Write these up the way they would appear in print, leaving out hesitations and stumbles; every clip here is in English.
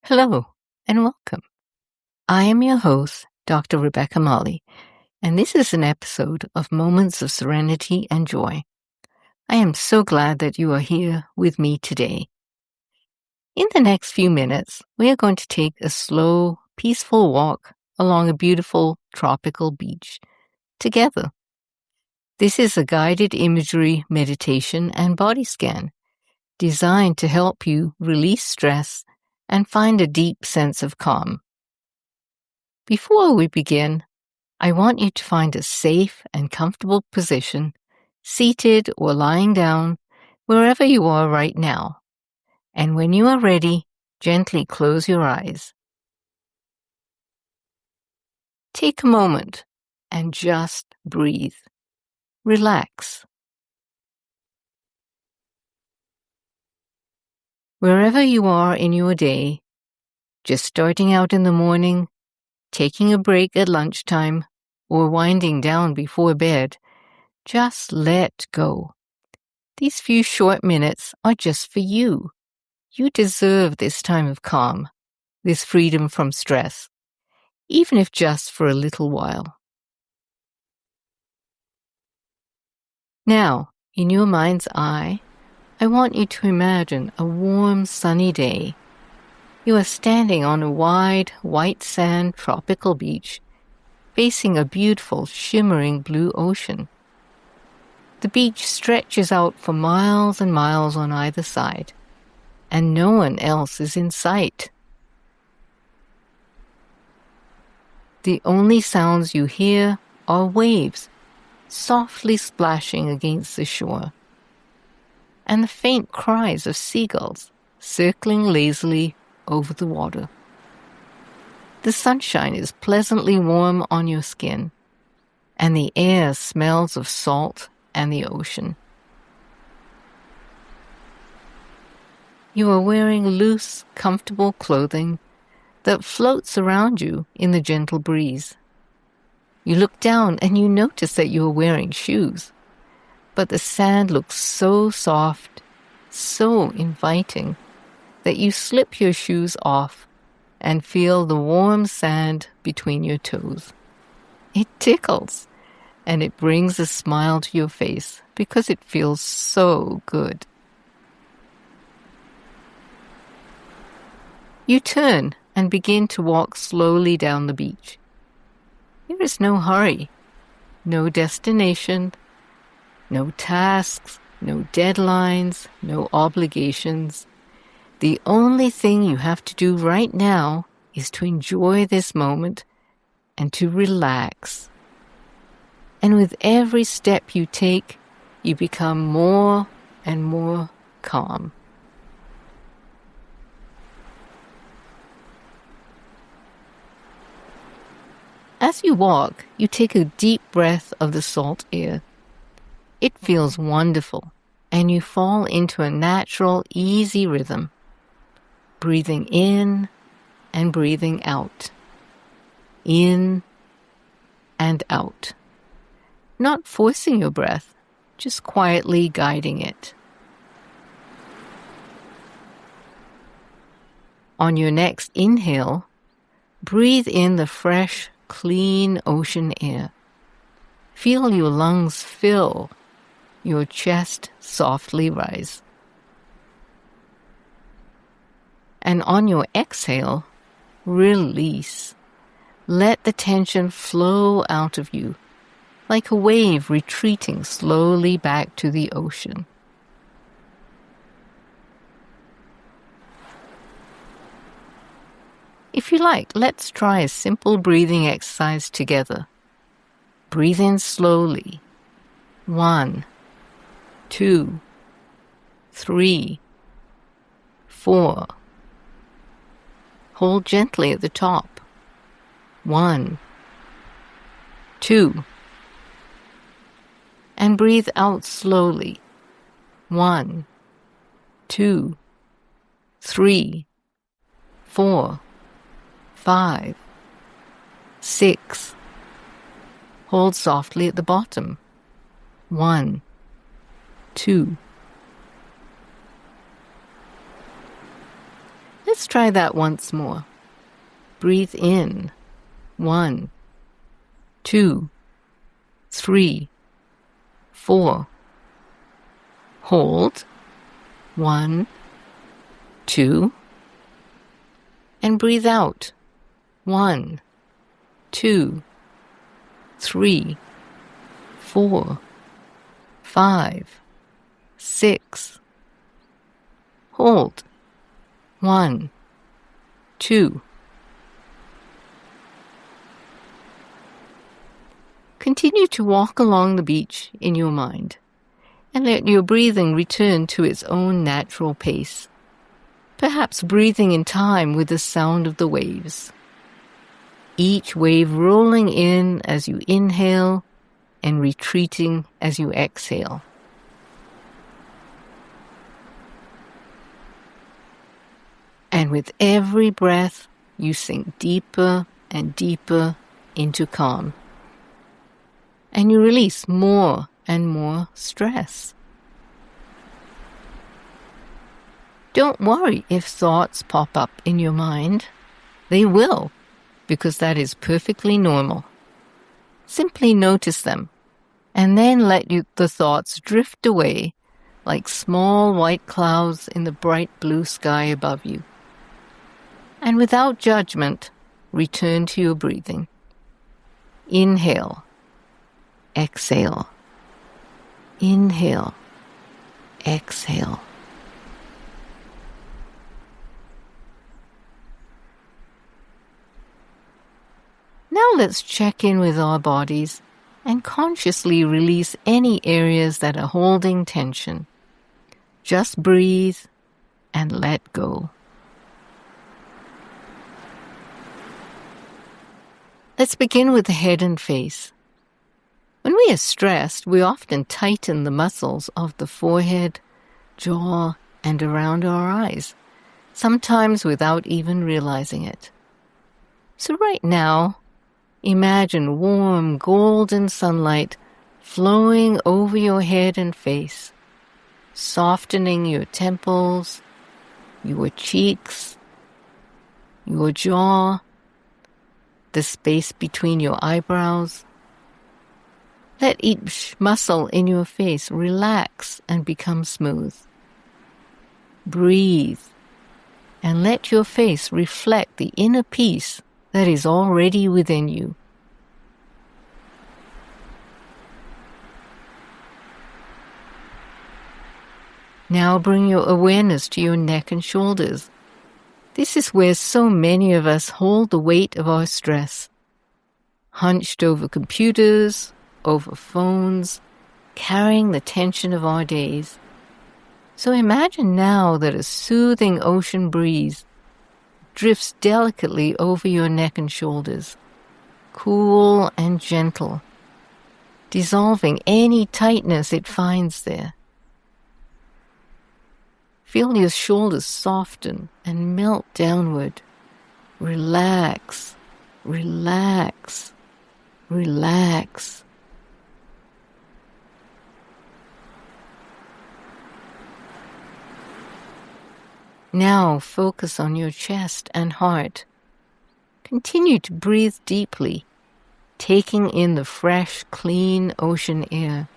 Hello and welcome. I am your host, Dr. Rebecca Malhi, and this is an episode of Moments of Serenity and Joy. I am so glad that you are here with me today. In the next few minutes, we are going to take a slow, peaceful walk along a beautiful tropical beach together. This is a guided imagery, meditation, and body scan designed to help you release stress and find a deep sense of calm. Before we begin, I want you to find a safe and comfortable position, seated or lying down, wherever you are right now. And when you are ready, gently close your eyes. Take a moment and just breathe. Relax. Wherever you are in your day, just starting out in the morning, taking a break at lunchtime, or winding down before bed, just let go. These few short minutes are just for you. You deserve this time of calm, this freedom from stress, even if just for a little while. Now, in your mind's eye, I want you to imagine a warm, sunny day. You are standing on a wide, white sand tropical beach, facing a beautiful, shimmering blue ocean. The beach stretches out for miles and miles on either side, and no one else is in sight. The only sounds you hear are waves softly splashing against the shore, and the faint cries of seagulls circling lazily over the water. The sunshine is pleasantly warm on your skin, and the air smells of salt and the ocean. You are wearing loose, comfortable clothing that floats around you in the gentle breeze. You look down and you notice that you are wearing shoes, but the sand looks so soft, so inviting, that you slip your shoes off and feel the warm sand between your toes. It tickles, and it brings a smile to your face because it feels so good. You turn and begin to walk slowly down the beach. There is no hurry, no destination, no tasks, no deadlines, no obligations. The only thing you have to do right now is to enjoy this moment and to relax. And with every step you take, you become more and more calm. As you walk, you take a deep breath of the salt air. It feels wonderful, and you fall into a natural, easy rhythm, breathing in and breathing out, in and out. Not forcing your breath, just quietly guiding it. On your next inhale, breathe in the fresh, clean ocean air. Feel your lungs fill, your chest softly rise. And on your exhale, release. Let the tension flow out of you, like a wave retreating slowly back to the ocean. If you like, let's try a simple breathing exercise together. Breathe in slowly. 1, 2, 3, 4. Hold gently at the top. 1, 2. And breathe out slowly. 1, 2, 3, 4, 5, 6. Hold softly at the bottom. 1, 2. Let's try that once more. Breathe in. 1, 2, 3, 4. Hold. 1, 2. And breathe out. 1, 2, 3, 4, 5, 6. Hold. 1, 2. Continue to walk along the beach in your mind and let your breathing return to its own natural pace, perhaps breathing in time with the sound of the waves. Each wave rolling in as you inhale and retreating as you exhale. And with every breath, you sink deeper and deeper into calm. And you release more and more stress. Don't worry if thoughts pop up in your mind. They will, because that is perfectly normal. Simply notice them, and then let the thoughts drift away like small white clouds in the bright blue sky above you. And without judgment, return to your breathing. Inhale. Exhale. Inhale. Exhale. Now let's check in with our bodies and consciously release any areas that are holding tension. Just breathe and let go. Let's begin with the head and face. When we are stressed, we often tighten the muscles of the forehead, jaw, and around our eyes, sometimes without even realizing it. So right now, imagine warm golden sunlight flowing over your head and face, softening your temples, your cheeks, your jaw, the space between your eyebrows. Let each muscle in your face relax and become smooth. Breathe and let your face reflect the inner peace that is already within you. Now bring your awareness to your neck and shoulders. This is where so many of us hold the weight of our stress. Hunched over computers, over phones, carrying the tension of our days. So imagine now that a soothing ocean breeze drifts delicately over your neck and shoulders, cool and gentle, dissolving any tightness it finds there. Feel your shoulders soften and melt downward. Relax, relax, relax. Now focus on your chest and heart. Continue to breathe deeply, taking in the fresh, clean ocean air.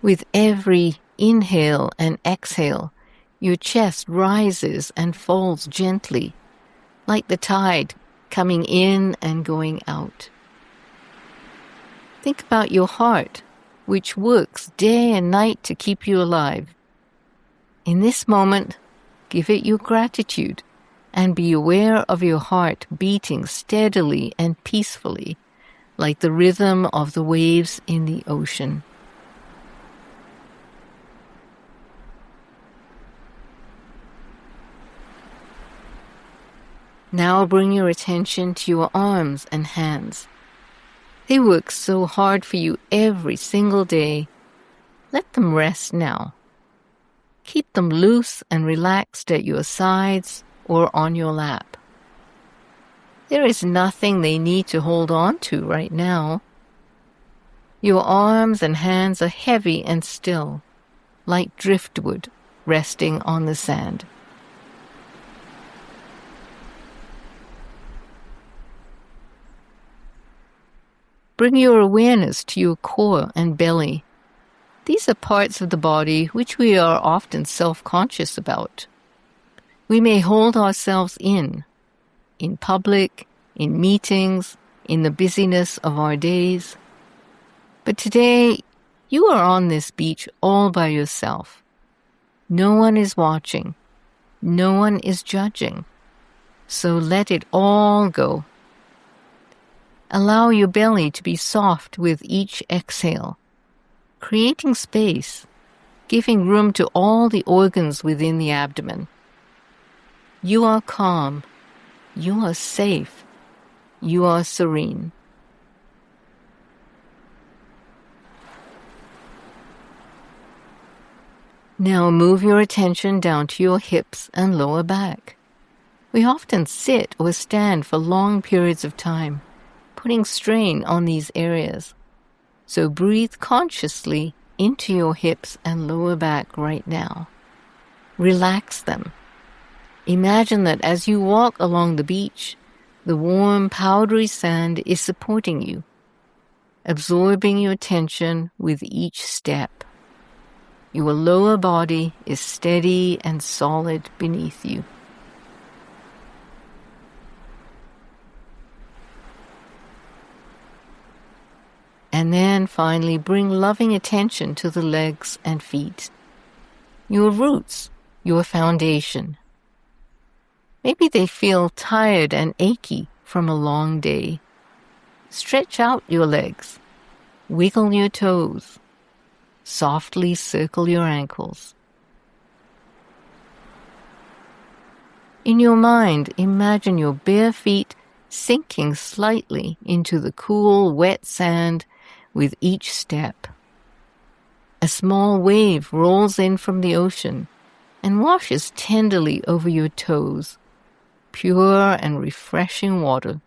With every inhale and exhale, your chest rises and falls gently, like the tide coming in and going out. Think about your heart, which works day and night to keep you alive. In this moment, give it your gratitude and be aware of your heart beating steadily and peacefully, like the rhythm of the waves in the ocean. Now bring your attention to your arms and hands. They work so hard for you every single day. Let them rest now. Keep them loose and relaxed at your sides or on your lap. There is nothing they need to hold on to right now. Your arms and hands are heavy and still, like driftwood resting on the sand. Bring your awareness to your core and belly. These are parts of the body which we are often self-conscious about. We may hold ourselves in public, in meetings, in the busyness of our days. But today, you are on this beach all by yourself. No one is watching. No one is judging. So let it all go. Allow your belly to be soft with each exhale, creating space, giving room to all the organs within the abdomen. You are calm. You are safe. You are serene. Now move your attention down to your hips and lower back. We often sit or stand for long periods of time, putting strain on these areas. So breathe consciously into your hips and lower back right now. Relax them. Imagine that as you walk along the beach, the warm, powdery sand is supporting you, absorbing your tension with each step. Your lower body is steady and solid beneath you. And then finally bring loving attention to the legs and feet, your roots, your foundation. Maybe they feel tired and achy from a long day. Stretch out your legs, wiggle your toes, softly circle your ankles. In your mind, imagine your bare feet sinking slightly into the cool, wet sand with each step. A small wave rolls in from the ocean and washes tenderly over your toes, pure and refreshing water,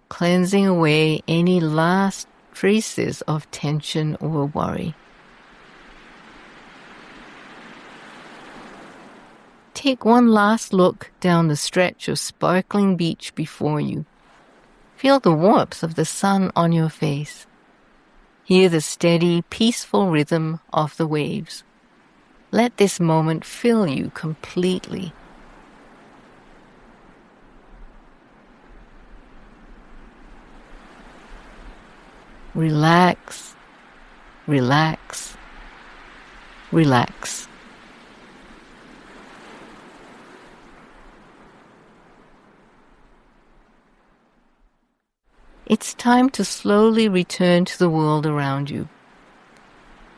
cleansing away any last traces of tension or worry. Take one last look down the stretch of sparkling beach before you. Feel the warmth of the sun on your face. Hear the steady, peaceful rhythm of the waves. Let this moment fill you completely. Relax, relax, relax. It's time to slowly return to the world around you.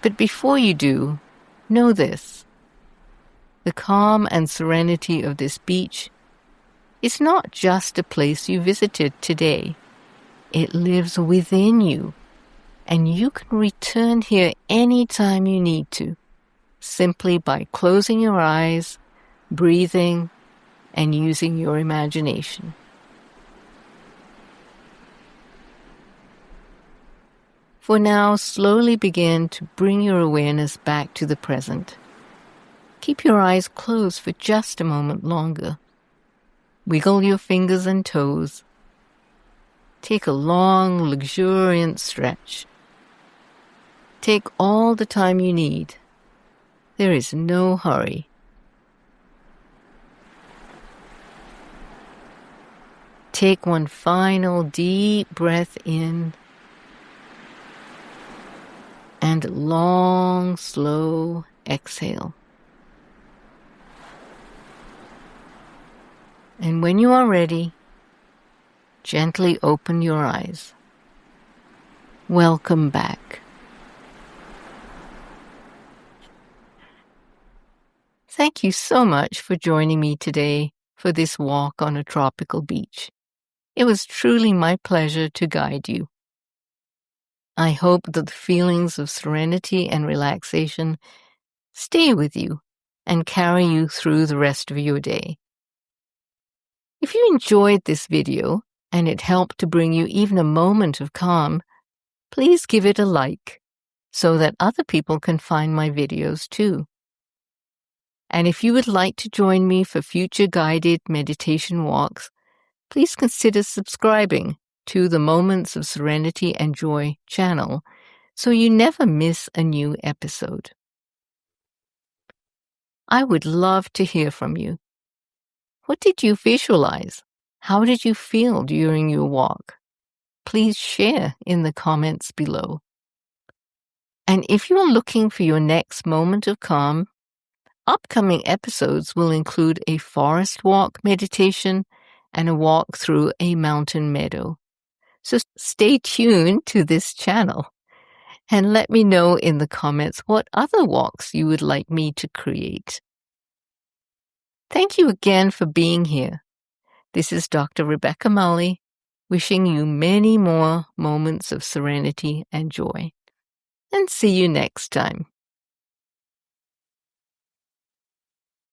But before you do, know this. The calm and serenity of this beach is not just a place you visited today. It lives within you, and you can return here anytime you need to, simply by closing your eyes, breathing, and using your imagination. For now, slowly begin to bring your awareness back to the present. Keep your eyes closed for just a moment longer. Wiggle your fingers and toes. Take a long, luxuriant stretch. Take all the time you need. There is no hurry. Take one final deep breath in and long, slow exhale. And when you are ready, gently open your eyes. Welcome back. Thank you so much for joining me today for this walk on a tropical beach. It was truly my pleasure to guide you. I hope that the feelings of serenity and relaxation stay with you and carry you through the rest of your day. If you enjoyed this video and it helped to bring you even a moment of calm, please give it a like so that other people can find my videos too. And if you would like to join me for future guided meditation walks, please consider subscribing to the Moments of Serenity and Joy channel so you never miss a new episode. I would love to hear from you. What did you visualize? How did you feel during your walk? Please share in the comments below. And if you are looking for your next moment of calm, upcoming episodes will include a forest walk meditation and a walk through a mountain meadow. So stay tuned to this channel and let me know in the comments what other walks you would like me to create. Thank you again for being here. This is Dr. Rebecca Malhi, wishing you many more moments of serenity and joy. And see you next time.